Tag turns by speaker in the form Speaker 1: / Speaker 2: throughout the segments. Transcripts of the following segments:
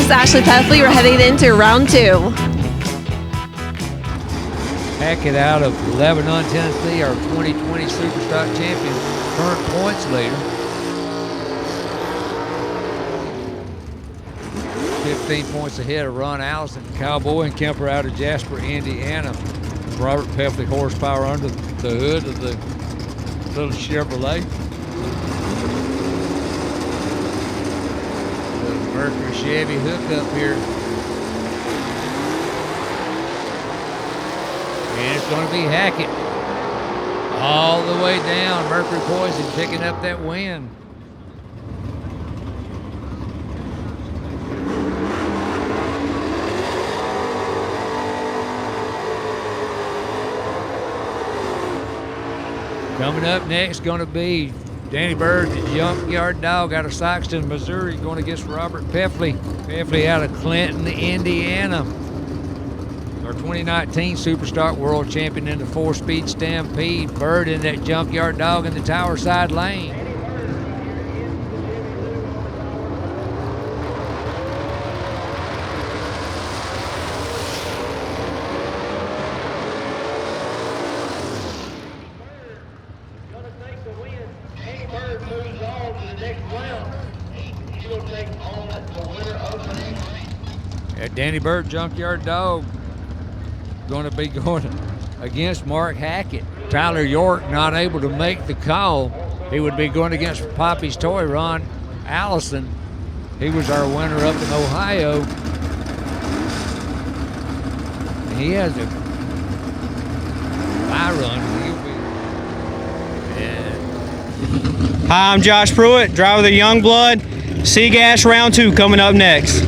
Speaker 1: is Ashley Peffley. We're heading into round 2.
Speaker 2: Hackett out of Lebanon, Tennessee, our 2020 Superstock champion, current points leader. 15 points ahead of Ron Allison, Cowboy and Kemper out of Jasper, Indiana. Robert Peffley horsepower under the hood of the little Chevrolet. The Mercury Chevy hookup here. And it's going to be Hackett all the way down. Mercury Poison picking up that win. Coming up next going to be Danny Bird, the Junkyard Dog out of Saxton, Missouri, going against Robert Peffley. Peffley out of Clinton, Indiana. Our 2019 Superstock World Champion in the 4-speed Stampede. Bird in that Junkyard Dog in the Tower Side lane. Danny Bird, Junkyard Dog, going to be going against Mark Hackett. Tyler York not able to make the call. He would be going against Poppy's Toy, Ron Allison. He was our winner up in Ohio. He has a bye run.
Speaker 3: Hi, I'm Josh Pruitt, driver of the Youngblood. Sea-Gas round 2 coming up next.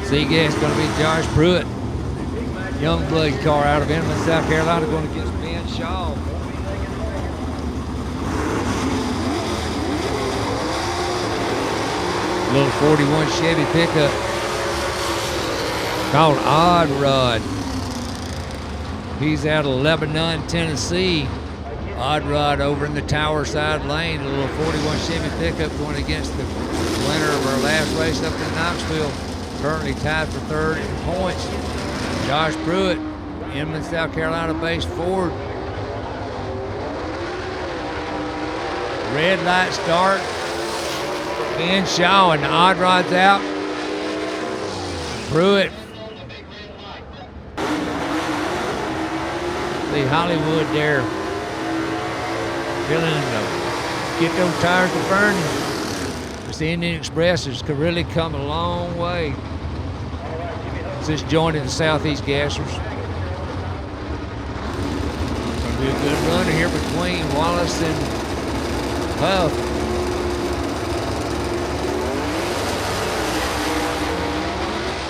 Speaker 2: Sea-Gas going to be Josh Pruitt. Youngblood car out of Inman, South Carolina, going against Ben Shaw. Little 41 Chevy pickup called Odd Rod. He's out of Lebanon, Tennessee. Odd Rod over in the Tower Side lane. A little 41 Chevy pickup going against the winner of our last race up in Knoxville. Currently tied for third in points. Josh Pruitt, Inman, South Carolina-based Ford. Red light start. Ben Shaw and the Odd Rod's out. Pruitt. See Hollywood there. Feeling to get those tires to burning. The Indian Express has really come a long way since joining the Southeast Gassers. Gonna be a good run here between Wallace and Huff.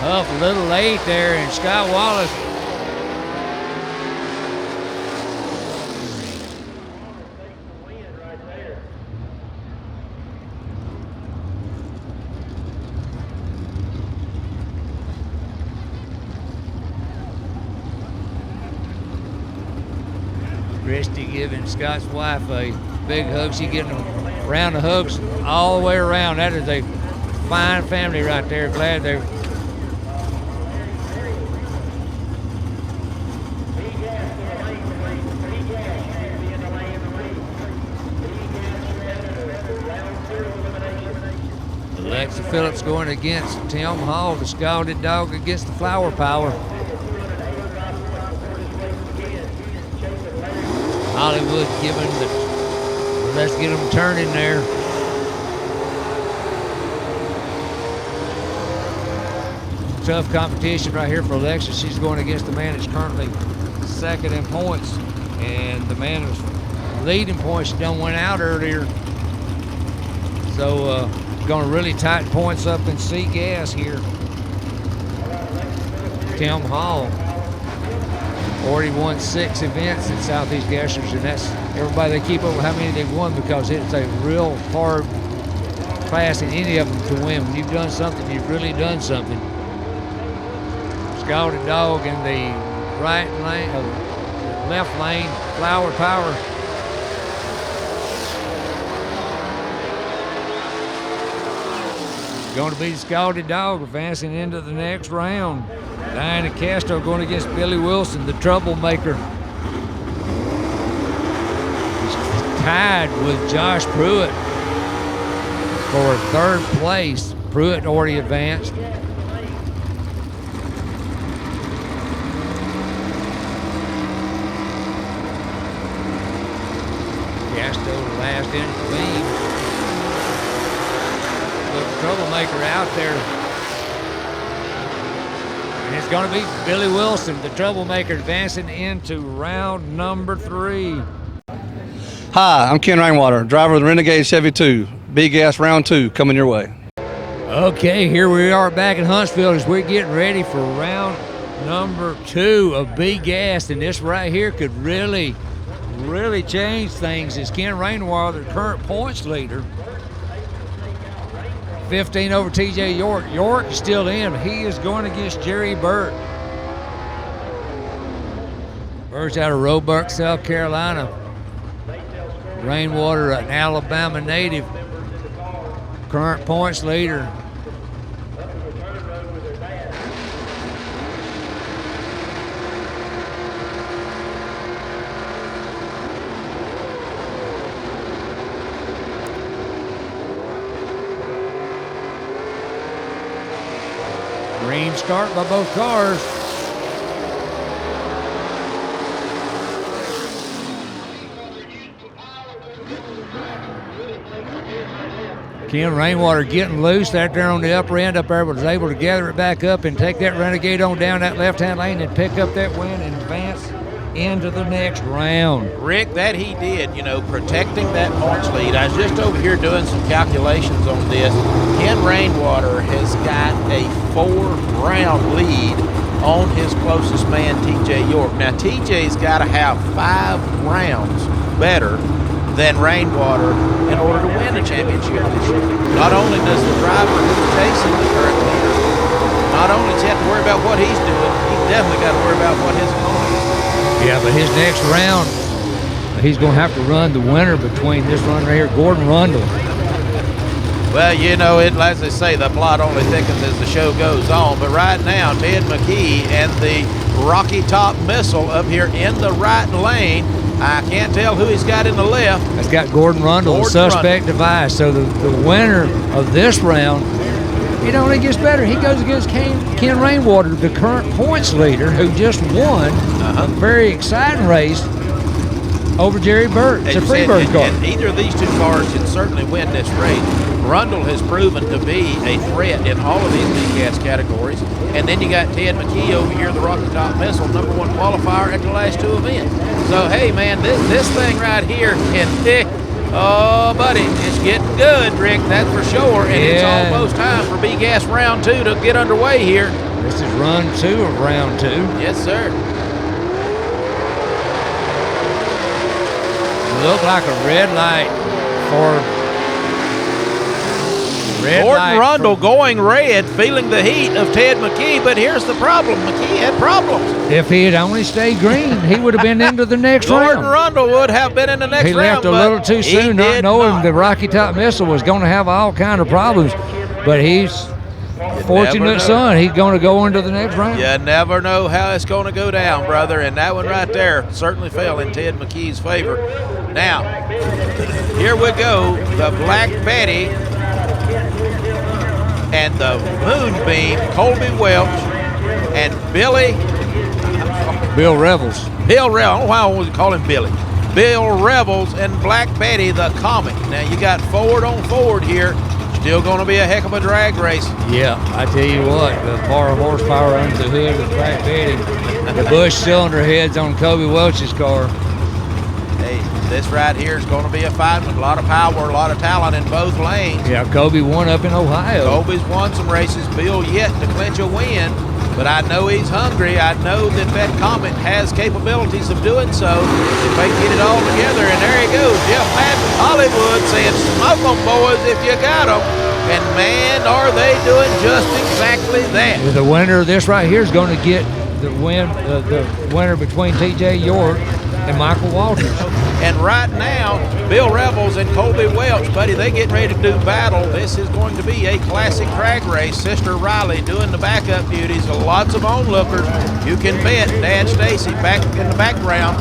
Speaker 2: Huff a little late there, and Scott Wallace Christy giving Scott's wife a big hug. She getting a round of hugs all the way around. That is a fine family right there. Glad they're Alexa Phillips going against Tim Hall, the Scalded Dog against the Flower Power. Hollywood giving the, let's get them turning there. Tough competition right here for Alexa. She's going against the man that's currently second in points. And the man who's leading points done went out earlier. So going to really tighten points up in Sea-Gas here. Tim Hall already won 6 events in Southeast Gassers, and that's everybody, they keep up with how many they've won because it's a real hard class in any of them to win. When you've done something, you've really done something. Scalded Dog in the right lane, left lane, Flower Power. going to be the Scalded Dog advancing into the next round. Diana Castro going against Billy Wilson, the troublemaker. He's tied with Josh Pruitt for third place. Pruitt already advanced. Castro last in the beam. The troublemaker out there. And it's going to be Billy Wilson, the troublemaker, advancing into round number 3.
Speaker 4: Hi, I'm Ken Rainwater, driver of the Renegade Chevy 2. B-Gas round 2 coming your way.
Speaker 2: Okay, here we are back in Huntsville as we're getting ready for round number 2 of B-Gas. And this right here could really change things as Ken Rainwater, the current points leader. 15 over TJ York. York is still in. He is going against Jerry Burt. Burt's out of Roebuck, South Carolina. Rainwater, an Alabama native. Current points leader. Green start by both cars. Ken Rainwater getting loose out there on the upper end up there, but was able to gather it back up and take that Renegade on down that left-hand lane and pick up that win and advance into the next round.
Speaker 5: Rick, that he did, you know, protecting that points lead. I was just over here doing some calculations on this. Ken Rainwater has got a 4-round lead on his closest man, TJ York. Now, TJ's got to have 5 rounds better than Rainwater in order to win a championship this year. Not only does the driver who's chasing the current leader, not only does he have to worry about what he's doing, he's definitely got to worry about what his opponent is doing.
Speaker 2: Yeah, but his next round, he's going to have to run the winner between this runner here, Gordon Rundle.
Speaker 5: Well, you know, as they say, the plot only thickens as the show goes on. But right now, Ted McKee and the Rocky Top Missile up here in the right lane. I can't tell who he's got in the left.
Speaker 2: He's got Gordon Rundle, the suspect device. So the winner of this round, it only gets better. He goes against Ken Rainwater, the current points leader, who just won a very exciting race over Jerry Burt. It's a Freebird car.
Speaker 5: And either of these two cars can certainly win this race. Rundle has proven to be a threat in all of these B-Gas categories. And then you got Ted McKee over here, the Rocky Top Missile, #1 qualifier at the last 2 events. So, hey, man, this thing right here can, oh, buddy, it's getting good, Rick, that's for sure. And it's almost time for B-Gas round 2 to get underway here.
Speaker 2: This is run 2 of round 2.
Speaker 5: Yes, sir.
Speaker 2: Look like a red light for
Speaker 5: Gordon Rundle going red, feeling the heat of Ted McKee, but here's the problem. McKee had problems.
Speaker 2: If he had only stayed green, he would have been into the next round.
Speaker 5: Gordon Rundle would have been in the next round.
Speaker 2: He left a little too soon, not knowing the Rocky Top Missile was going to have all kind of problems. But he's fortunate son. He's going to go into the next round.
Speaker 5: You never know how it's going to go down, brother. And that one right there certainly fell in Ted McKee's favor. Now, here we go. The Black Betty and the Moonbeam, Colby Welch, and
Speaker 2: Bill Revels.
Speaker 5: Bill Revels. I don't know why I always call him Billy. Bill Revels and Black Betty, the Comet. Now, you got Ford on Ford here. Still going to be a heck of a drag race.
Speaker 2: Yeah, I tell you what, the power horsepower under the hood of Black Betty, the Bush cylinder heads on Colby Welch's car.
Speaker 5: Hey, this right here is going to be a fight with a lot of power, a lot of talent in both lanes.
Speaker 2: Yeah, Colby won up in Ohio.
Speaker 5: Colby's won some races. Bill yet to clinch a win, but I know he's hungry. I know that Comet has capabilities of doing so if they get it all together. And there he goes, Jeff Madden, Hollywood, saying, smoke them, boys, if you got them. And, man, are they doing just exactly that.
Speaker 2: The winner of this right here is going to get the winner between T.J. York and Michael Walters.
Speaker 5: And right now, Bill Revels and Colby Welch, buddy, they getting ready to do battle. This is going to be a classic drag race. Sister Riley doing the backup duties. Lots of onlookers. You can bet Dad Stacy back in the background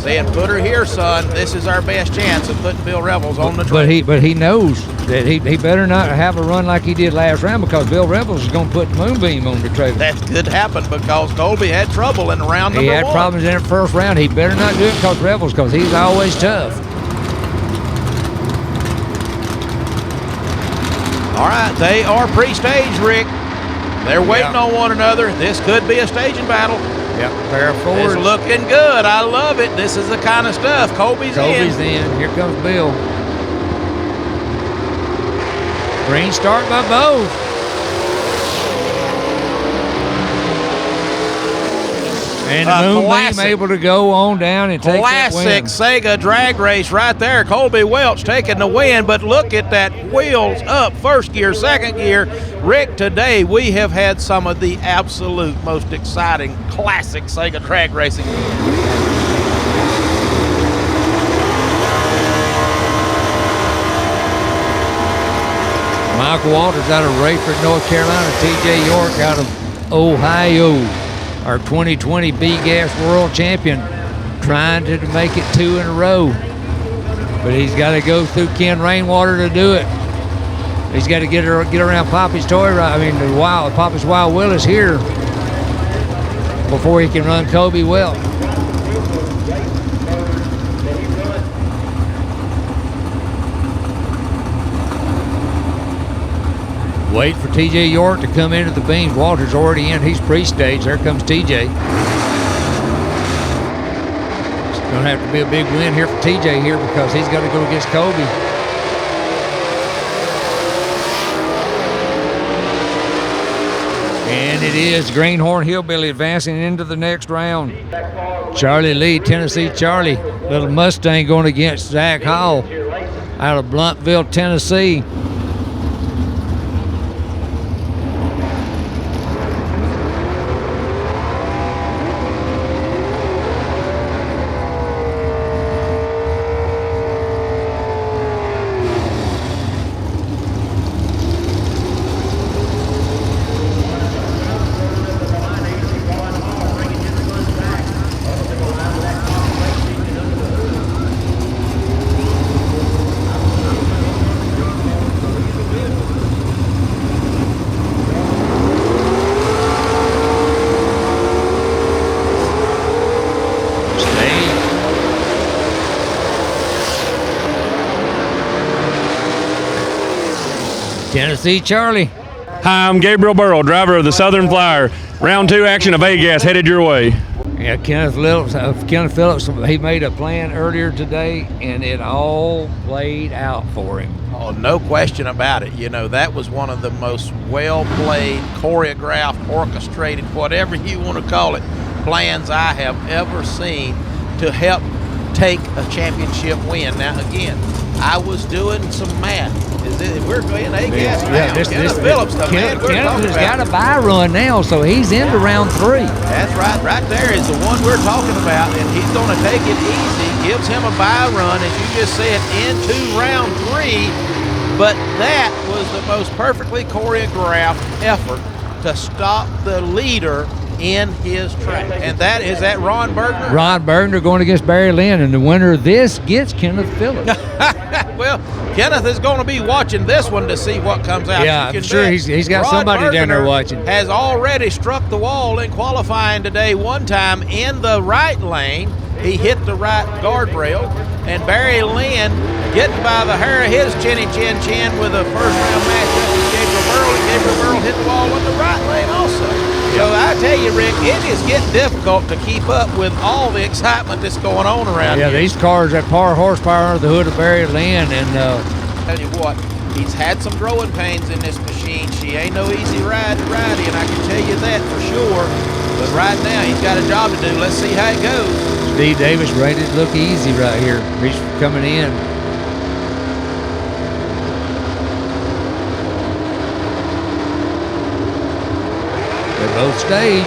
Speaker 5: saying, put her here, son. This is our best chance of putting Bill Revels on the track.
Speaker 2: But he knows that he better not have a run like he did last round, because Bill Revels is going to put Moonbeam on the trailer.
Speaker 5: That could happen because Colby had trouble in round number 1.
Speaker 2: He had problems in the first round. He better not do it because Revels, because he's always tough.
Speaker 5: All right, they are pre-staged, Rick. They're waiting on one another. This could be a staging battle.
Speaker 2: Yep, pair of
Speaker 5: It's
Speaker 2: forwards.
Speaker 5: looking good. I love it. This is the kind of stuff. Colby's in.
Speaker 2: Here comes Bill. Green start by both. And the Moonbeam able to go on down and take that win.
Speaker 5: Classic Sega drag race right there. Colby Welch taking the win, but look at that, wheels up, first gear, second gear. Rick, today we have had some of the absolute most exciting classic Sega drag racing.
Speaker 2: Michael Walters out of Rayford, North Carolina. T.J. York out of Ohio. Our 2020 B-Gas World Champion, trying to make it 2 in a row. But he's got to go through Ken Rainwater to do it. He's got to get around Poppy's Toy Ride. I mean, Poppy's Wild Willis here before he can run Colby Welch. Wait for T.J. York to come into the beams. Walter's already in. He's pre-staged. There comes T.J. It's going to have to be a big win here for T.J. here, because he's got to go against Colby. And it is Greenhorn Hillbilly advancing into the next round. Charlie Lee, Tennessee Charlie. Little Mustang going against Zach Hall out of Bluntville, Tennessee. Tennessee Charlie.
Speaker 6: Hi, I'm Gabriel Burrow, driver of the Southern Flyer. Round 2 action of A-Gas headed your way.
Speaker 2: Yeah, Kenneth Phillips, he made a plan earlier today, and it all played out for him.
Speaker 5: Oh, no question about it. You know, that was one of the most well-played, choreographed, orchestrated, whatever you want to call it, plans I have ever seen to help take a championship win. Now, again, I was doing some math. We're going A-Gas now. Kenneth Phillips, the man we're talking
Speaker 2: Kenneth has
Speaker 5: about.
Speaker 2: got a bye run now, so he's into round 3.
Speaker 5: That's right. Right there is the one we're talking about, and he's going to take it easy. Gives him a bye run, as you just said, into round 3. But that was the most perfectly choreographed effort to stop the leader in his track. And that is that Ron Bergner?
Speaker 2: Ron Bergner going against Barry Lynn, and the winner of this gets Kenneth Phillips.
Speaker 5: Well, Kenneth is going to be watching this one to see what comes out.
Speaker 2: Yeah, I'm sure he's got
Speaker 5: Ron
Speaker 2: somebody down there
Speaker 5: Bergner
Speaker 2: watching.
Speaker 5: Has already struck the wall in qualifying today one time in the right lane. He hit the right guardrail, and Barry Lynn getting by the hair of his chin with a first-round matchup with Gabriel Burrow, and Gabriel Burrow hit the wall in the right lane also. So I tell you, Rick, it is getting difficult to keep up with all the excitement that's going on around here.
Speaker 2: Yeah, these cars at par horsepower under the hood of Barry Lynn, and
Speaker 5: Tell you what, he's had some growing pains in this machine. She ain't no easy ride to ride in, I can tell you that for sure. But right now, he's got a job to do. Let's see how it goes.
Speaker 2: Steve Davis rated to look easy right here. He's coming in. They're both staged.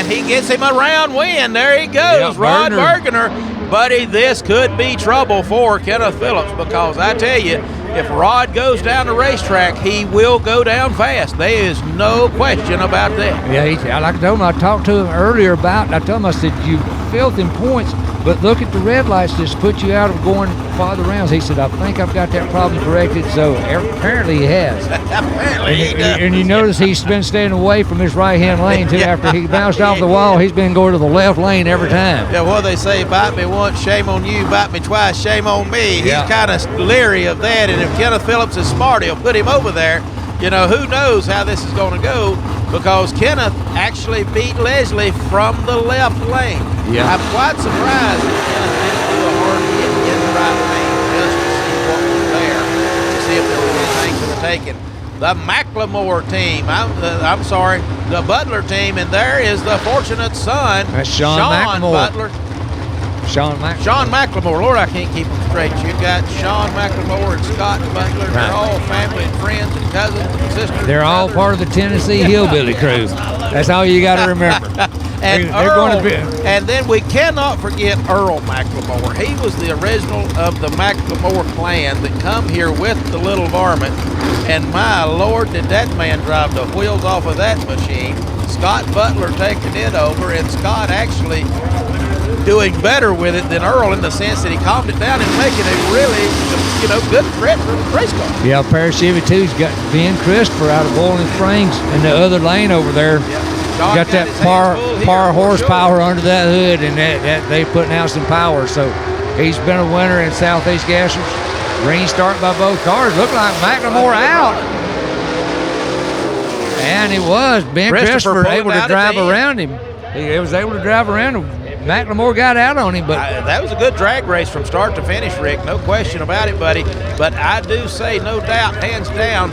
Speaker 5: And he gets him a round win. There he goes,
Speaker 2: Yeah,
Speaker 5: Rod
Speaker 2: Bergener.
Speaker 5: Bergener. Buddy, this could be trouble for Kenneth Phillips, because I tell you, if Rod goes down the racetrack, he will go down fast. There is no question about that.
Speaker 2: Yeah, like I told him, I talked to him earlier about it. I told him, I said, you filth in points, but look at the red lights, just put you out of going farther rounds. He said, I think I've got that problem corrected. So apparently he has.
Speaker 5: Apparently he does.
Speaker 2: And you notice he's been staying away from his right-hand lane, too. After he bounced off the wall, he's been going to the left lane every time.
Speaker 5: Yeah, what they say, bite me once, shame on you, bite me twice, shame on me. He's kind of leery of that, and if Kenneth Phillips is smart, he'll put him over there. You know, who knows how this is going to go, because Kenneth actually beat Leslie from the left lane.
Speaker 2: Yeah.
Speaker 5: I'm quite surprised that Kenneth didn't do a hard hit in the right lane just to see what was there, to see if there was anything for the taking. The McLemore team, I'm sorry, the Butler team, and there is the fortunate son,
Speaker 2: That's Sean McLemore.
Speaker 5: Butler.
Speaker 2: Sean McLemore.
Speaker 5: Sean McLemore. Lord, I can't keep them straight. You've got Sean McLemore and Scott Butler.
Speaker 2: Right.
Speaker 5: They're all family and friends and cousins and sisters.
Speaker 2: They're all part of the Tennessee Hillbilly Crew. That's all you got to remember.
Speaker 5: And
Speaker 2: They're
Speaker 5: Earl,
Speaker 2: going to be.
Speaker 5: and then we cannot forget Earl McLemore. He was the original of the McLemore clan that come here with the little varmint. And my Lord, did that man drive the wheels off of that machine. Scott Butler taking it over, and Scott actually doing better with it than Earl, in the sense that he calmed it down and making a really, good threat for the race car.
Speaker 2: Yeah, a pair of Chevy 2's got Ben Christopher out of Boiling Springs in the other lane over there.
Speaker 5: Sean
Speaker 2: Got that
Speaker 5: his hands full here,
Speaker 2: par
Speaker 5: for
Speaker 2: horsepower
Speaker 5: sure.
Speaker 2: under that hood, and that they putting out some power. So he's been a winner in Southeast Gassers. Green start by both cars. Looked like McLemore out. And he was. Ben
Speaker 5: Christopher
Speaker 2: Christopher able
Speaker 5: pulled
Speaker 2: to
Speaker 5: out
Speaker 2: drive
Speaker 5: at the end.
Speaker 2: around him. He was able to drive around him. McLemore got out on him, but
Speaker 5: That was a good drag race from start to finish, Rick. No question about it, buddy. But I do say, no doubt, hands down,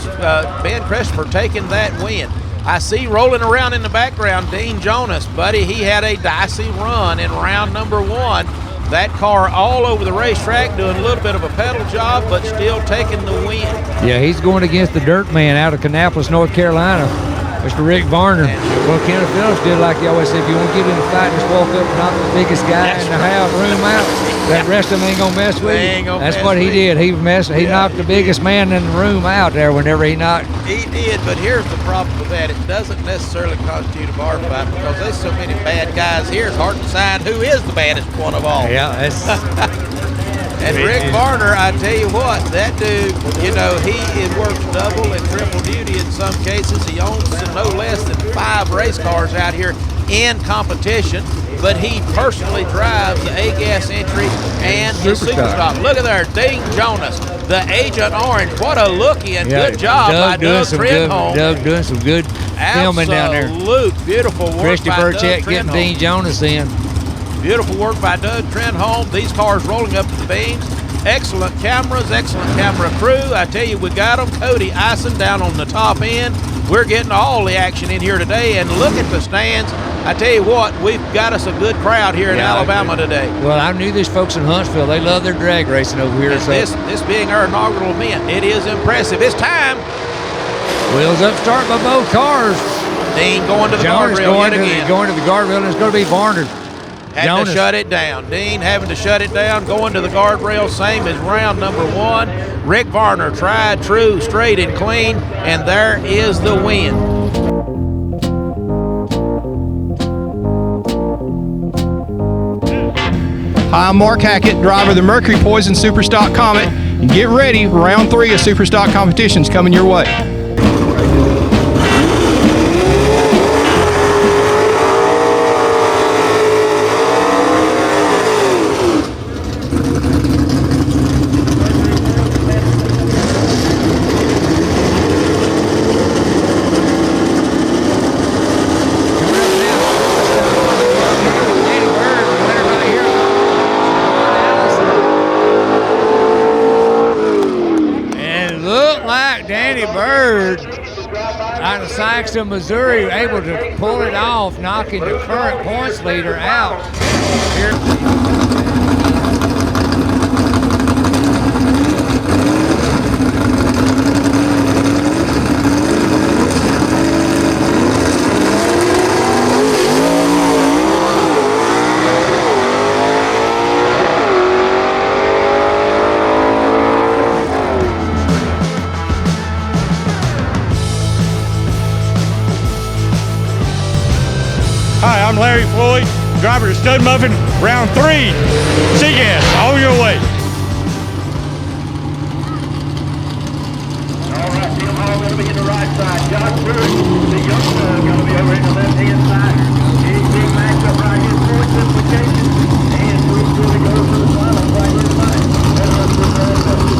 Speaker 5: Ben Christopher taking that win. I see rolling around in the background Dean Jonas, buddy. He had a dicey run in round number 1. That car all over the racetrack doing a little bit of a pedal job, but still taking the win.
Speaker 2: yeah, he's going against the dirt man out of Kannapolis, North Carolina, Mr. Rick Varner. Well, Kenneth Phillips did like you always say, if you want to get in a fight, just walk up and knock the biggest guy in the house, room out. That rest of them ain't going to mess with
Speaker 5: They ain't
Speaker 2: you.
Speaker 5: gonna
Speaker 2: That's
Speaker 5: mess
Speaker 2: what he
Speaker 5: with
Speaker 2: did. He knocked the biggest man in the room out there whenever he knocked.
Speaker 5: He did, but here's the problem with that. It doesn't necessarily constitute a bar fight, because there's so many bad guys here. It's hard to decide who is the baddest one of all.
Speaker 2: Yeah, that's
Speaker 5: And Rick Varner, I tell you what, that dude, he works double and triple duty in some cases. He owns no less than 5 race cars out here in competition, but he personally drives the A-Gas entry and the
Speaker 2: Superstar.
Speaker 5: Superstar. Look at there, Dean Jonas, the Agent Orange. What a looky and good job by Doug Trenholm.
Speaker 2: Doug doing some good filming down there.
Speaker 5: Absolute beautiful work
Speaker 2: Christy
Speaker 5: by Doug
Speaker 2: Burchett getting
Speaker 5: Trenholm.
Speaker 2: Dean Jonas in.
Speaker 5: Beautiful work by Doug Trenholm. These cars rolling up to the beams. Excellent cameras, excellent camera crew. I tell you, we got them. Cody Ison down on the top end. We're getting all the action in here today. And look at the stands. I tell you what, we've got us a good crowd here in Alabama today.
Speaker 2: Well, I knew these folks in Huntsville. They love their drag racing over here.
Speaker 5: And
Speaker 2: So
Speaker 5: this being our inaugural event, it is impressive. It's time.
Speaker 2: wheels up start by both cars.
Speaker 5: Dean going to the
Speaker 2: Jonas
Speaker 5: guardrail
Speaker 2: going
Speaker 5: yet
Speaker 2: to,
Speaker 5: again.
Speaker 2: going to the guardrail, and it's going to be Varner.
Speaker 5: Had
Speaker 2: Jonas.
Speaker 5: to shut it down. Dean having to shut it down, going to the guardrail, same as round number 1. Rick Varner tried, true, straight, and clean, and there is the win.
Speaker 3: Hi, I'm Mark Hackett, driver of the Mercury Poison Superstock Comet. And get ready, round 3 of Superstock competitions coming your way.
Speaker 2: Danny Bird out of Saxton, Missouri, able to pull it off, knocking the current points leader out. Here.
Speaker 6: I'm Larry Floyd, driver of Stud Muffin, round 3. Seagas, on your way.
Speaker 7: All right, Tim Hall going to be in the right side. Josh Bruce, the young son, going to be over in the left-hand side. Big matchup right here, point simplification. And Bruce really goes to the final right here tonight. That's what's good for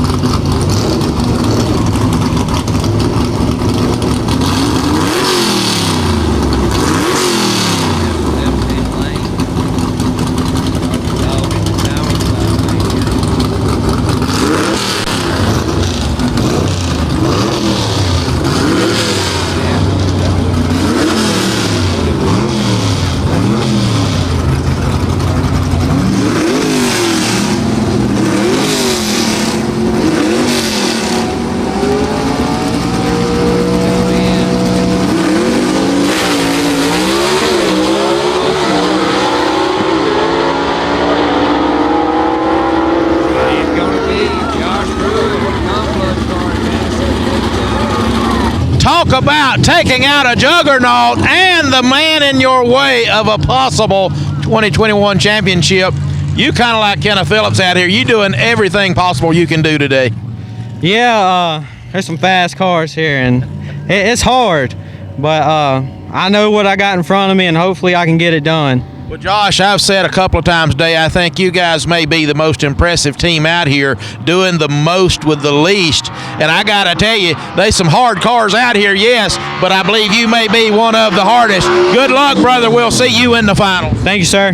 Speaker 5: Talk about taking out a juggernaut and the man in your way of a possible 2021 championship. You kind of like Kenneth Phillips out here. You doing everything possible you can do today.
Speaker 8: Yeah, there's some fast cars here, and it's hard, but I know what I got in front of me, and hopefully I can get it done.
Speaker 5: Well, Josh, I've said a couple of times today, I think you guys may be the most impressive team out here, doing the most with the least. And I got to tell you, there's some hard cars out here, yes, but I believe you may be one of the hardest. Good luck, brother. We'll see you in the final.
Speaker 8: Thank you, sir.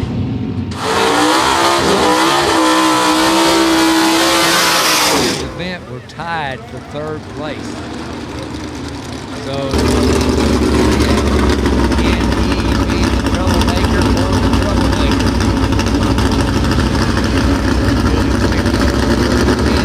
Speaker 2: This event, we're tied for 3rd place. So, can he be the troublemaker or the troublemaker?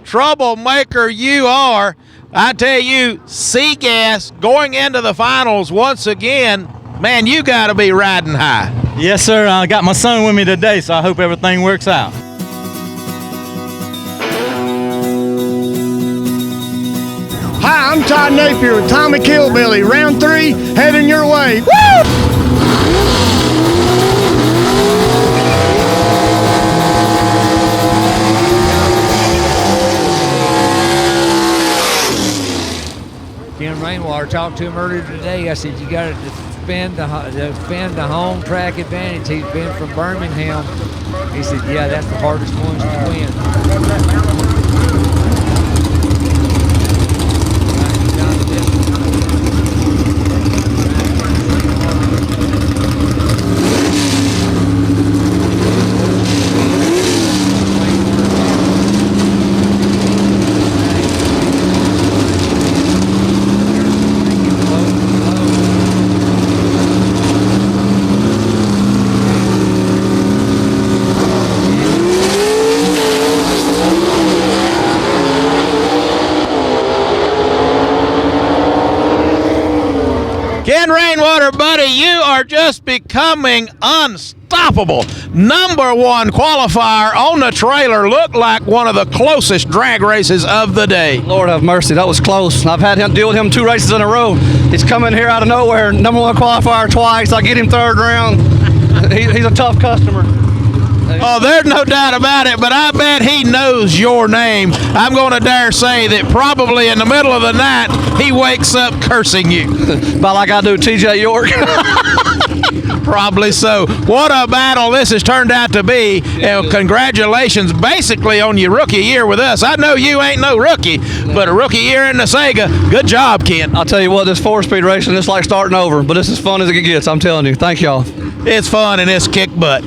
Speaker 2: Troublemaker you are. I tell you, Seagas going into the finals once again, man, you got to be riding high.
Speaker 8: Yes, sir. I got my son with me today, so I hope everything works out.
Speaker 3: Hi, I'm Todd Napier with Tommy Killbilly. Round 3, heading your way. Woo!
Speaker 2: Ken Rainwater talked to him earlier today. I said, you got to defend the home track advantage. He's been from Birmingham. He said, yeah, that's the hardest ones to win.
Speaker 5: Ken Rainwater, buddy, you are just becoming unstoppable. #1 qualifier on the trailer. Looked like one of the closest drag races of the day.
Speaker 4: Lord have mercy, that was close. I've had him deal with him 2 races in a row. He's coming here out of nowhere, #1 qualifier twice. I get him 3rd round. He's a tough customer.
Speaker 5: Oh, there's no doubt about it, but I bet he knows your name. I'm going to dare say that probably in the middle of the night, he wakes up cursing you.
Speaker 4: About like I do TJ York.
Speaker 5: Probably so. What a battle this has turned out to be. Congratulations basically on your rookie year with us. I know you ain't no rookie, but a rookie year in the Sega. Good job, Ken.
Speaker 4: I'll tell you what, this 4-speed racing, it's like starting over, but it's as fun as it gets, I'm telling you. Thank y'all.
Speaker 5: It's fun and it's kick butt.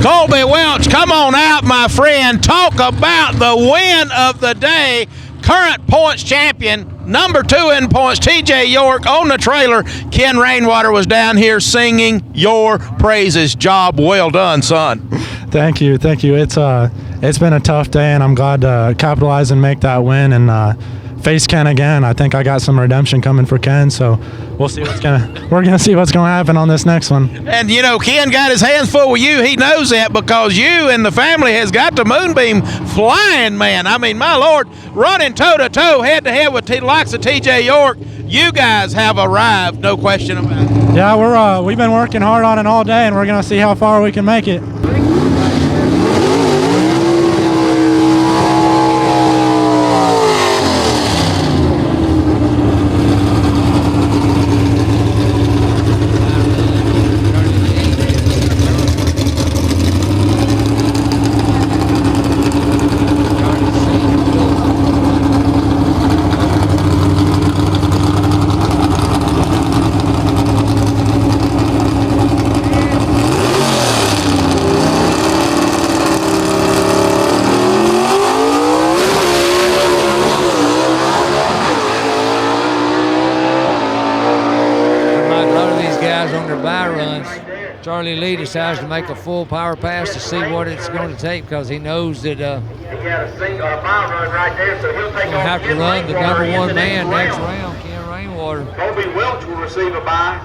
Speaker 5: Colby Welch, come on out, my friend. Talk about the win of the day. Current points champion, number 2 in points, TJ York on the trailer. Ken Rainwater was down here singing your praises. Job well done, son.
Speaker 9: Thank you. It's been a tough day, and I'm glad to capitalize and make that win and face Ken again. I think I got some redemption coming for Ken, so we're gonna see what's gonna happen on this next one.
Speaker 5: And you know, Ken got his hands full with you. He knows that because you and the family has got the moonbeam flying, man. I mean, my Lord, running toe-to-toe, head-to-head with the likes of TJ York. You guys have arrived, no question about it.
Speaker 9: Yeah, we've been working hard on it all day, and we're gonna see how far we can make it.
Speaker 2: Charlie Lee decides to make a full power pass to see what it's going to take because he knows that he'll have to run the number 1 man next round, Ken Rainwater.
Speaker 7: Colby Welch will receive a bye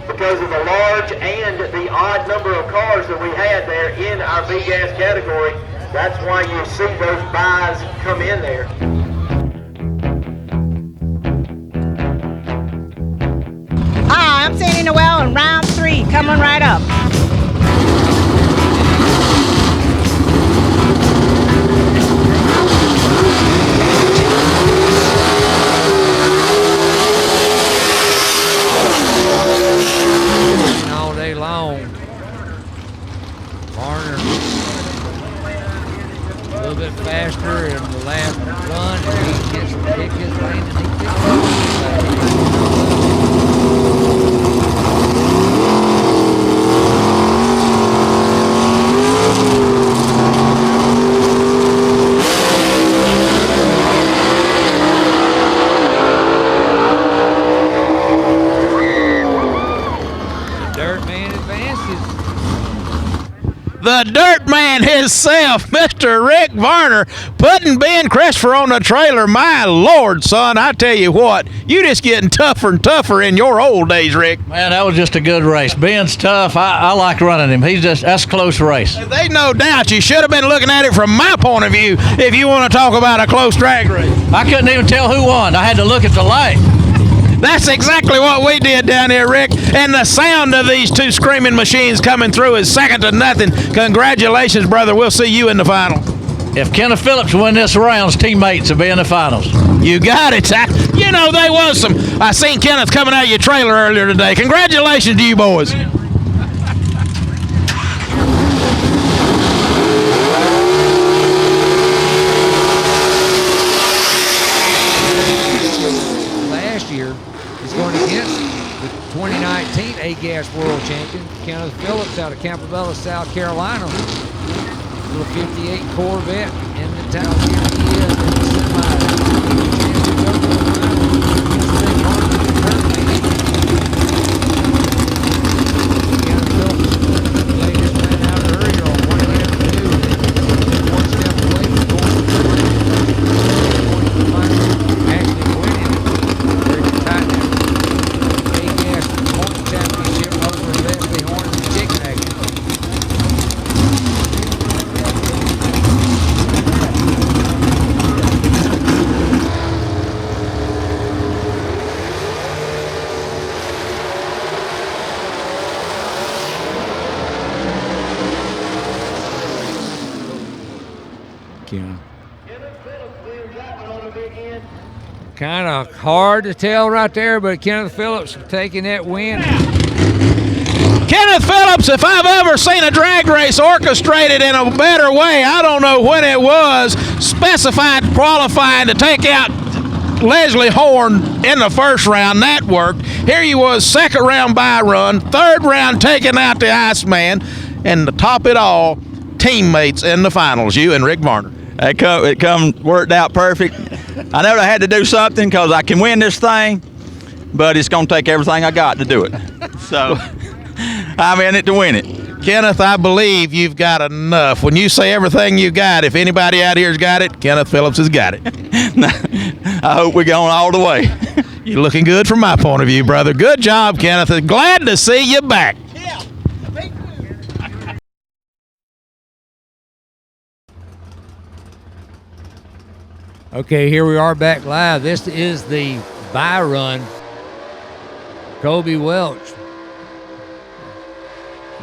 Speaker 7: because of the large and the odd number of cars that we had there in our big gas category. That's why you see those byes come in there.
Speaker 10: Hi, I'm Sandy Noel in round 3, coming right up.
Speaker 2: All day long. Varner a little bit faster in the last run, and he gets to kick his lane, and he kicks it.
Speaker 5: The dirt man himself, Mr. Rick Varner, putting Ben Christopher on the trailer. My Lord, son, I tell you what, you just getting tougher and tougher in your old days, Rick.
Speaker 11: Man, that was just a good race. Ben's tough. I like running him. That's a close race.
Speaker 5: There's no doubt. You should have been looking at it from my point of view if you want to talk about a close drag race.
Speaker 11: I couldn't even tell who won. I had to look at the light.
Speaker 5: That's exactly what we did down here, Rick. And the sound of these two screaming machines coming through is second to nothing. Congratulations, brother. We'll see you in the final.
Speaker 11: If Kenneth Phillips win this round, his teammates will be in the finals.
Speaker 5: You got it. You know, they was some. I seen Kenneth coming out of your trailer earlier today. Congratulations to you boys.
Speaker 2: Last year, he's going against the 2019 A-Gas World Champion, Kenneth Phillips out of Campobello, South Carolina. Little 58 Corvette in the town here he is in the semi. Kenneth Phillips laid his man out earlier on 1-2, one step away from going to the final, actually winning. Very tight A-Gas Point Championship over Leslie Horn and the Chicken Action. Kind of hard to tell right there, but Kenneth Phillips taking that win.
Speaker 5: Kenneth Phillips, if I've ever seen a drag race orchestrated in a better way, I don't know when it was, specified qualifying to take out Leslie Horn in the first round. That worked. Here he was, second round by run, third round taking out the Iceman. and to top it all, teammates in the finals, you and Rick Varner.
Speaker 12: It worked out perfect. I know I had to do something because I can win this thing, but it's going to take everything I got to do it. So I'm in it to win it.
Speaker 5: Kenneth, I believe you've got enough. When you say everything you got, if anybody out here's got it, Kenneth Phillips has got it.
Speaker 12: I hope we're going all the way.
Speaker 5: You're looking good from my point of view, brother. Good job, Kenneth. Glad to see you back.
Speaker 2: Okay, here we are back live. This is the bye run. Kobe Welch,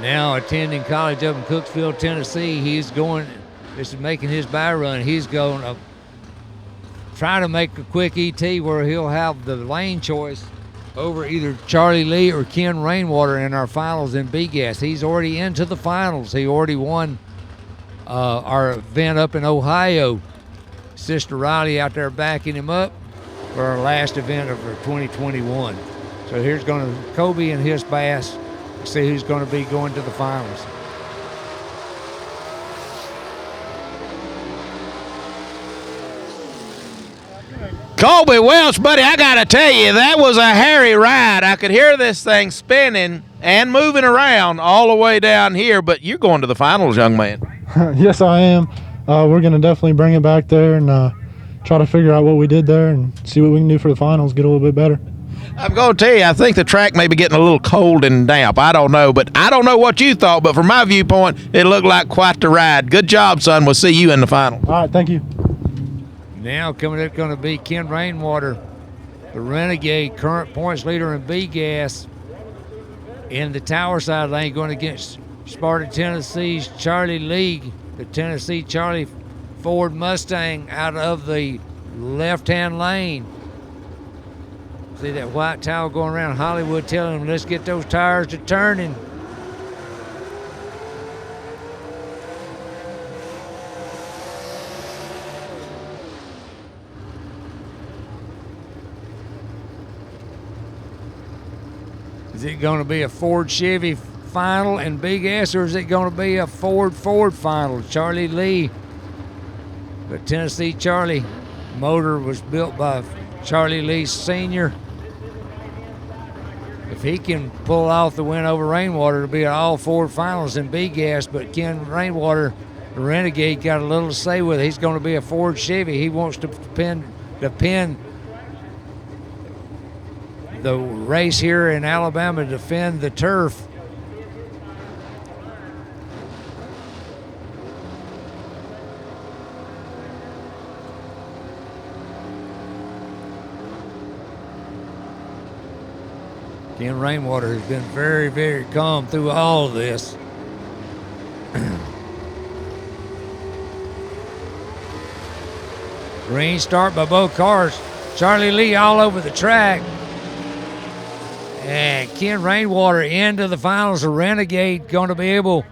Speaker 2: now attending college up in Cooksville, Tennessee. This is making his bye run. He's going to try to make a quick ET where he'll have the lane choice over either Charlie Lee or Ken Rainwater in our finals in B-Gas. He's already into the finals. He already won our event up in Ohio. Sister Riley out there backing him up for our last event of 2021. So here's going to Kobe and his bass. See who's going to be going to the finals.
Speaker 5: Colby Welch, buddy, I got to tell you, that was a hairy ride. I could hear this thing spinning and moving around all the way down here, but you're going to the finals, young man.
Speaker 9: Yes, I am. We're going to definitely bring it back there and try to figure out what we did there and see what we can do for the finals, get a little bit better.
Speaker 5: I'm going to tell you, I think the track may be getting a little cold and damp. I don't know, but I don't know what you thought, but from my viewpoint, it looked like quite the ride. Good job, son. We'll see you in the final.
Speaker 9: All right, thank you.
Speaker 2: Now coming up going to be Ken Rainwater, the Renegade, current points leader in B-Gas. In the tower side lane, going against Sparta, Tennessee's Charlie Lee, the Tennessee Charlie Ford Mustang out of the left-hand lane. See that white towel going around Hollywood telling them, let's get those tires to turning. Is it going to be a Ford Chevy final in B-Gas, or is it going to be a Ford final? Charlie Lee, the Tennessee Charlie motor was built by Charlie Lee Sr. If he can pull off the win over Rainwater, it'll be an all Ford finals in B-Gas, but Ken Rainwater, the Renegade, got a little to say with it. He's going to be a Ford Chevy. He wants to pin the race here in Alabama, defend the turf. Ken Rainwater has been very, very calm through all of this. Green start by both cars. Charlie Lee all over the track. And Ken Rainwater into the finals. The Renegade going to be able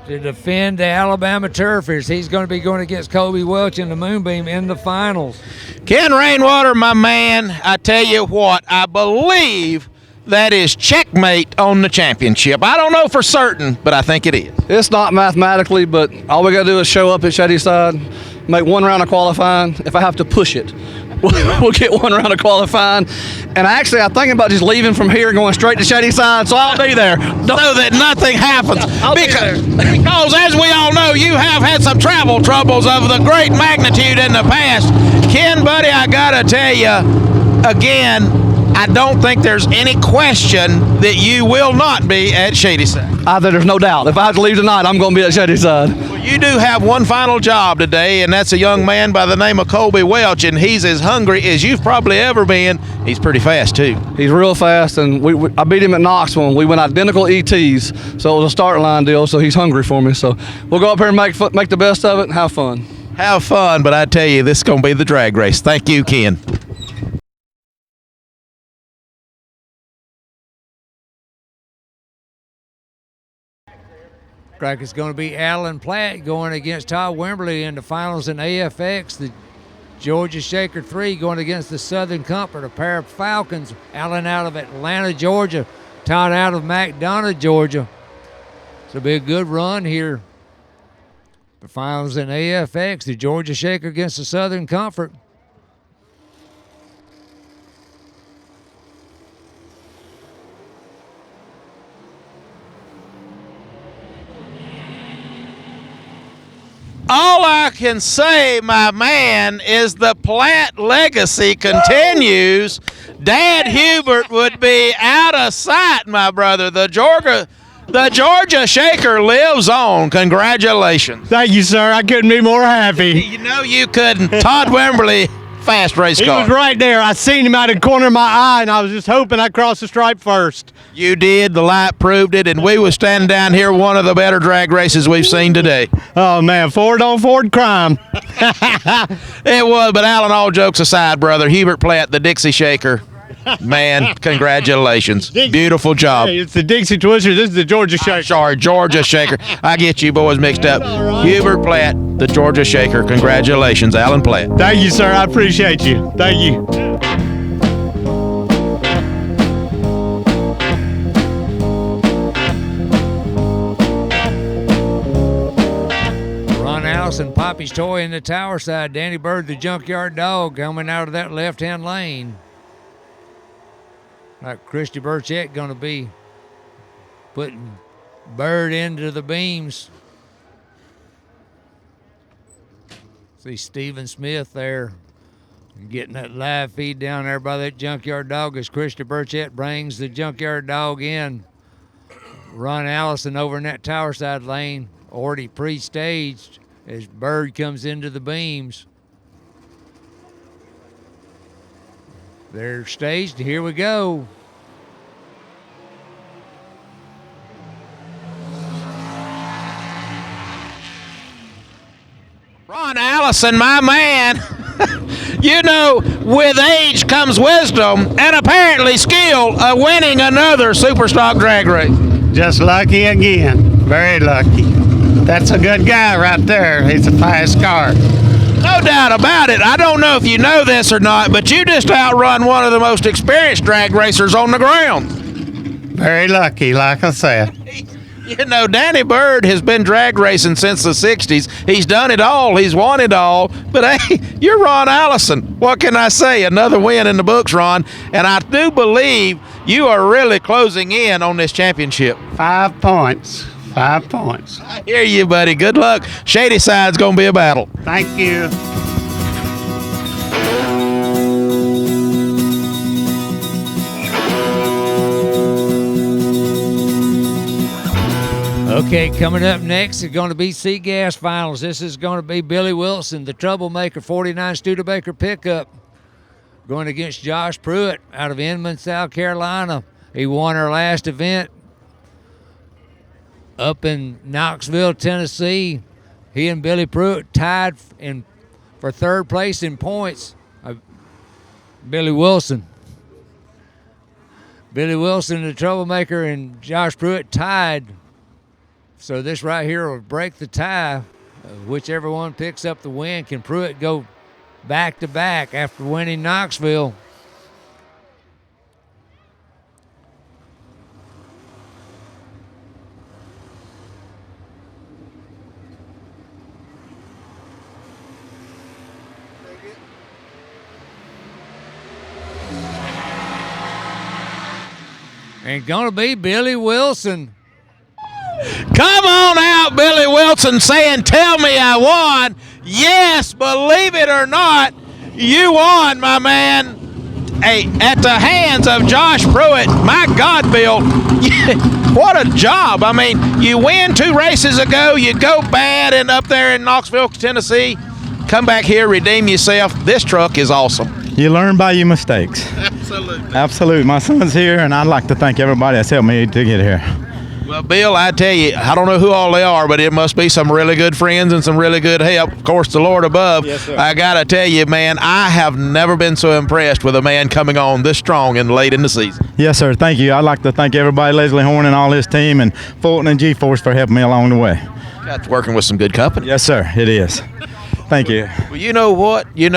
Speaker 2: to defend the Alabama turf as he's going to be going against Kobe Welch in the Moonbeam in the finals.
Speaker 5: Ken Rainwater, my man, I tell you what, I believe that is checkmate on the championship. I don't know for certain, but I think it is.
Speaker 4: It's not mathematically, but all we got to do is show up at Shadyside, make one round of qualifying. If I have to push it, we'll get one round of qualifying. And I'm thinking about just leaving from here, going straight to Shadyside, so I'll be there.
Speaker 5: So that nothing happens.
Speaker 4: Because
Speaker 5: as we all know, you have had some travel troubles of the great magnitude in the past. Ken, buddy, I got to tell you, again, I don't think there's any question that you will not be at Shadyside.
Speaker 4: There's no doubt. If I have to leave tonight, I'm going to be at Shadyside.
Speaker 5: Well, you do have one final job today, and that's a young man by the name of Colby Welch, and he's as hungry as you've probably ever been. He's pretty fast, too.
Speaker 4: He's real fast, and I beat him at Knoxville, and we went identical ETs, so it was a start line deal, so he's hungry for me. So we'll go up here and make the best of it and have fun.
Speaker 5: Have fun, but I tell you, this is going to be the drag race. Thank you, Ken.
Speaker 2: It's going to be Alan Platt going against Todd Wimberly in the finals in AFX. The Georgia Shaker 3 going against the Southern Comfort, a pair of Falcons. Alan out of Atlanta, Georgia. Todd out of McDonough, Georgia. This will be a good run here. The finals in AFX, the Georgia Shaker against the Southern Comfort.
Speaker 5: All I can say, my man, is the Platt legacy continues. Dad Hubert would be out of sight, my brother. The Georgia Shaker lives on. Congratulations.
Speaker 13: Thank you, sir. I couldn't be more happy.
Speaker 5: You know you couldn't. Todd Wimberly, fast race car.
Speaker 13: He was right there. I seen him out of the corner of my eye, and I was just hoping I crossed the stripe first.
Speaker 5: You did. The light proved it, and we was standing down here, one of the better drag races we've seen today.
Speaker 13: Oh, man, Ford on Ford crime.
Speaker 5: It was, but Alan, all jokes aside, brother, Hubert Platt, the Dixie Shaker, man, congratulations. Beautiful job.
Speaker 13: Hey, it's the Dixie Twister. This is the Georgia Shaker.
Speaker 5: Sorry, Georgia Shaker. I get you boys mixed up. Right. Hubert Platt, the Georgia Shaker. Congratulations, Alan Platt.
Speaker 13: Thank you, sir. I appreciate you. Thank you.
Speaker 2: And Poppy's Toy in the tower side. Danny Bird, the Junkyard Dog, coming out of that left-hand lane. Like Christy Burchett going to be putting Bird into the beams. See Stephen Smith there getting that live feed down there by that Junkyard Dog as Christy Burchett brings the Junkyard Dog in. Ron Allison over in that tower side lane, already pre-staged as Bird comes into the beams. They're staged. Here we go.
Speaker 5: Ron Allison, my man. You know, with age comes wisdom and apparently skill of winning another Superstock drag race.
Speaker 14: Just lucky again. Very lucky. That's a good guy right there. He's a fast car.
Speaker 5: No doubt about it. I don't know if you know this or not, but you just outrun one of the most experienced drag racers on the ground.
Speaker 14: Very lucky, like I said.
Speaker 5: You know, Danny Bird has been drag racing since the 60s. He's done it all. He's won it all. But, hey, you're Ron Allison. What can I say? Another win in the books, Ron. And I do believe you are really closing in on this championship.
Speaker 14: 5 points. 5 points.
Speaker 5: I hear you, buddy. Good luck. Shadyside's going to be a battle.
Speaker 14: Thank you.
Speaker 2: Okay, coming up next is going to be C-Gas Finals. This is going to be Billy Wilson, the Troublemaker 49 Studebaker pickup, going against Josh Pruitt out of Inman, South Carolina. He won our last event up in Knoxville, Tennessee. He and Billy Pruitt tied for third place in points. Billy Wilson, the Troublemaker, and Josh Pruitt tied. So this right here will break the tie. Whichever one picks up the win. Can Pruitt go back-to-back after winning Knoxville? And going to be Billy Wilson.
Speaker 5: Come on out, Billy Wilson, saying, "Tell me I won." Yes, believe it or not, you won, my man. Hey, at the hands of Josh Pruitt. My God, Bill, what a job. I mean, you win 2 races ago, you go bad and up there in Knoxville, Tennessee, come back here, redeem yourself. This truck is awesome.
Speaker 15: You learn by your mistakes.
Speaker 5: Absolutely.
Speaker 15: Absolutely. My son's here, and I'd like to thank everybody that's helped me to get here.
Speaker 5: Well, Bill, I tell you, I don't know who all they are, but it must be some really good friends and some really good help. Of course, the Lord above.
Speaker 15: Yes, sir.
Speaker 5: I got to tell you, man, I have never been so impressed with a man coming on this strong and late in the season.
Speaker 15: Yes, sir. Thank you. I'd like to thank everybody, Leslie Horn and all his team, and Fulton and G-Force for helping me along the way.
Speaker 5: Got working with some good company.
Speaker 15: Yes, sir. It is. Thank you.
Speaker 5: Well, you know what? You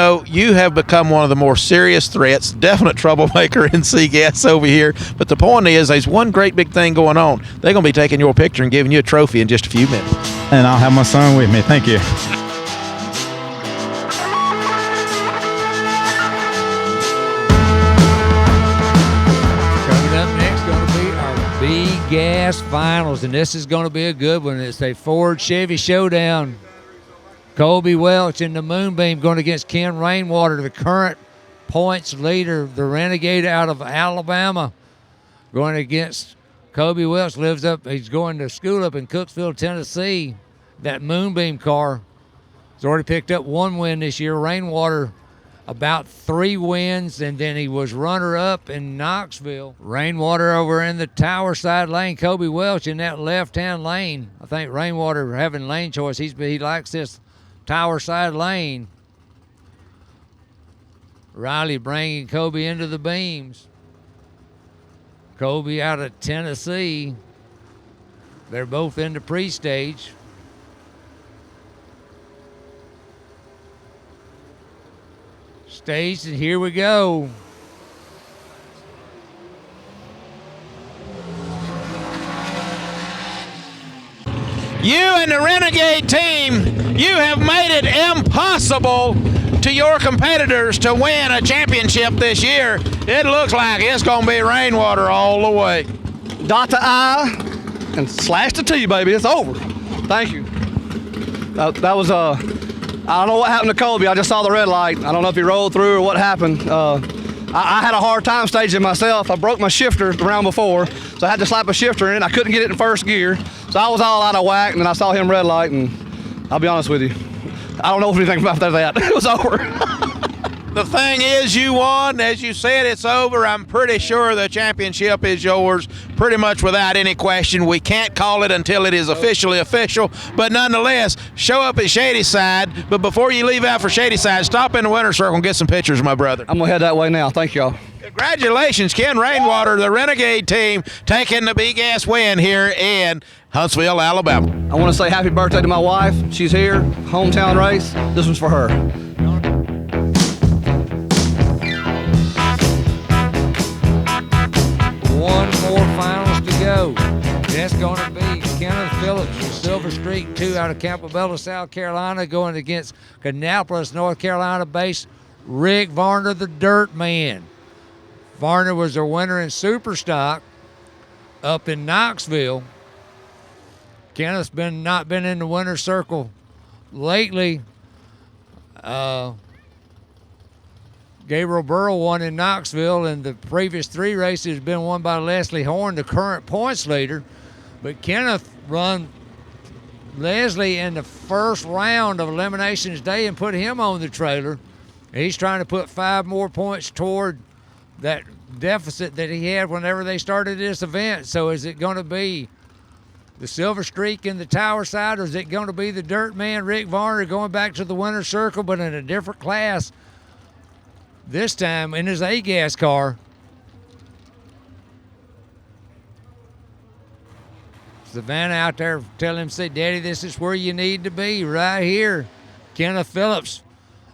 Speaker 5: have become one of the more serious threats, definite troublemaker in Seagas over here. But the point is, there's one great big thing going on. They're going to be taking your picture and giving you a trophy in just a few minutes.
Speaker 15: And I'll have my son with me. Thank you.
Speaker 2: Coming up next, going to be our B-Gas Finals, and this is going to be a good one. It's a Ford Chevy showdown. Colby Welch in the Moonbeam going against Ken Rainwater, the current points leader, the Renegade out of Alabama, going against Colby Welch. He's going to school up in Cookeville, Tennessee. That Moonbeam car has already picked up 1 win this year. Rainwater about 3 wins, and then he was runner-up in Knoxville. Rainwater over in the Tower side lane. Colby Welch in that left-hand lane. I think Rainwater having lane choice. He likes this Tower side lane. Riley bringing Colby into the beams. Colby out of Tennessee. They're both in the pre-stage. Stage, and here we go.
Speaker 5: You and the Renegade team, you have made it impossible to your competitors to win a championship this year. It looks like it's going to be Rainwater all the way.
Speaker 4: Dot the I and slash the T, baby. It's over. Thank you. That was, I don't know what happened to Colby. I just saw the red light. I don't know if he rolled through or what happened. I had a hard time staging myself. I broke my shifter the round before, so I had to slap a shifter in it. I couldn't get it in first gear, so I was all out of whack, and then I saw him red light, and I'll be honest with you, I don't know anything about that. It was over.
Speaker 5: The thing is, you won. As you said, it's over. I'm pretty sure the championship is yours, pretty much without any question. We can't call it until it is officially official, but nonetheless, show up at Shadyside. But before you leave out for Shadyside, stop in the winner's circle and get some pictures, my brother.
Speaker 4: I'm going to head that way now. Thank y'all.
Speaker 5: Congratulations, Ken Rainwater, the Renegade team, taking the B-Gas win here in Huntsville, Alabama.
Speaker 4: I want to say happy birthday to my wife. She's here. Hometown race. This one's for her.
Speaker 2: One more finals to go. That's going to be Kenneth Phillips from Silver Streak 2 out of Campobello, South Carolina, going against Kannapolis, North Carolina-based Rick Varner, the Dirt Man. Varner was a winner in Superstock up in Knoxville. Kenneth's not been in the winner's circle lately. Gabriel Burrow won in Knoxville, and the previous 3 races have been won by Leslie Horn, the current points leader. But Kenneth run Leslie in the first round of Eliminations Day and put him on the trailer. He's trying to put 5 more points toward that deficit that he had whenever they started this event. So is it going to be the Silver Streak in the Tower side, or is it going to be the Dirt Man, Rick Varner, going back to the winner's circle, but in a different class? This time in his A-Gas car. Savannah out there telling him, say, Daddy, this is where you need to be, right here. Kenneth Phillips.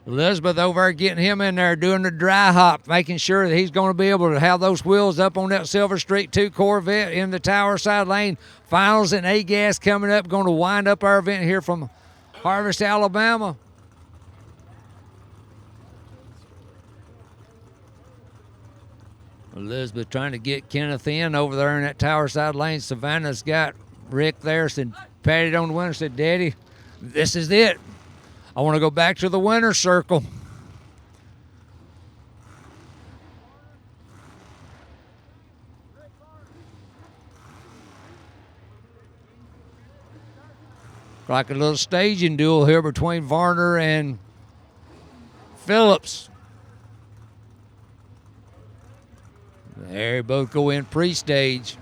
Speaker 2: Elizabeth over there getting him in there, doing the dry hop, making sure that he's going to be able to have those wheels up on that Silver Streak 2 Corvette in the Tower side lane. Finals and A-Gas coming up, going to wind up our event here from Harvest, Alabama. Elizabeth trying to get Kenneth in over there in that Tower side lane. Savannah's got Rick there, said, patted on the winner, said, Daddy, this is it. I want to go back to the winner's circle. Like a little staging duel here between Varner and Phillips. They both go in pre-stage.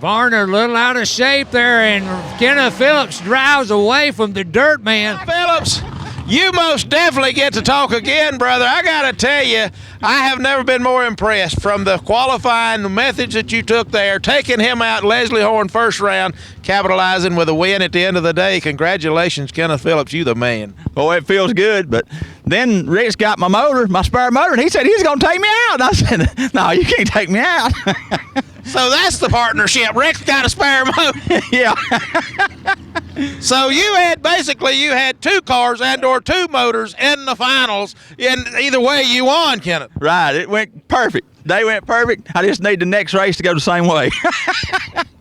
Speaker 2: Varner a little out of shape there, and Kenneth Phillips drives away from the Dirt Man.
Speaker 5: Phillips, You most definitely get to talk again, brother. I got to tell you, I have never been more impressed from the qualifying methods that you took there, taking him out Leslie Horn first round, capitalizing with a win at the end of the day. Congratulations, Kenneth Phillips. You the man.
Speaker 12: Boy, it feels good. But then Rick's got my motor, my spare motor, and he said he's going to take me out. And I said, no, you can't take me out.
Speaker 5: So that's the partnership. Rick's got a spare motor.
Speaker 12: Yeah.
Speaker 5: So you had two cars and/or two motors in the finals. And either way, you won, Kenneth.
Speaker 12: Right. It went perfect. They went perfect. I just need the next race to go the same way.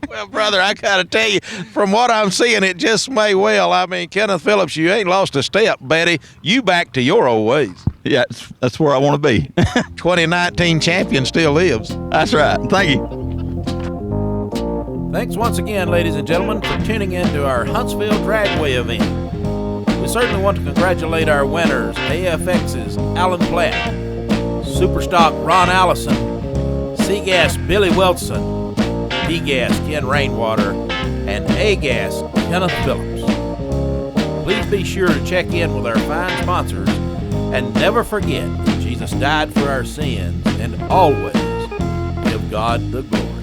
Speaker 5: Well, brother, I got to tell you, from what I'm seeing, it just may well. I mean, Kenneth Phillips, you ain't lost a step, Betty. You back to your old ways.
Speaker 12: Yeah, that's where I want to be.
Speaker 5: 2019 champion still lives.
Speaker 12: That's right. Thank you.
Speaker 5: Thanks once again, ladies and gentlemen, for tuning in to our Huntsville Dragway event. We certainly want to congratulate our winners, AFX's Alan Platt, Superstock Ron Allison, C-Gas Billy Wilson, D-Gas Ken Rainwater, and A-Gas Kenneth Phillips. Please be sure to check in with our fine sponsors and never forget that Jesus died for our sins and always give God the glory.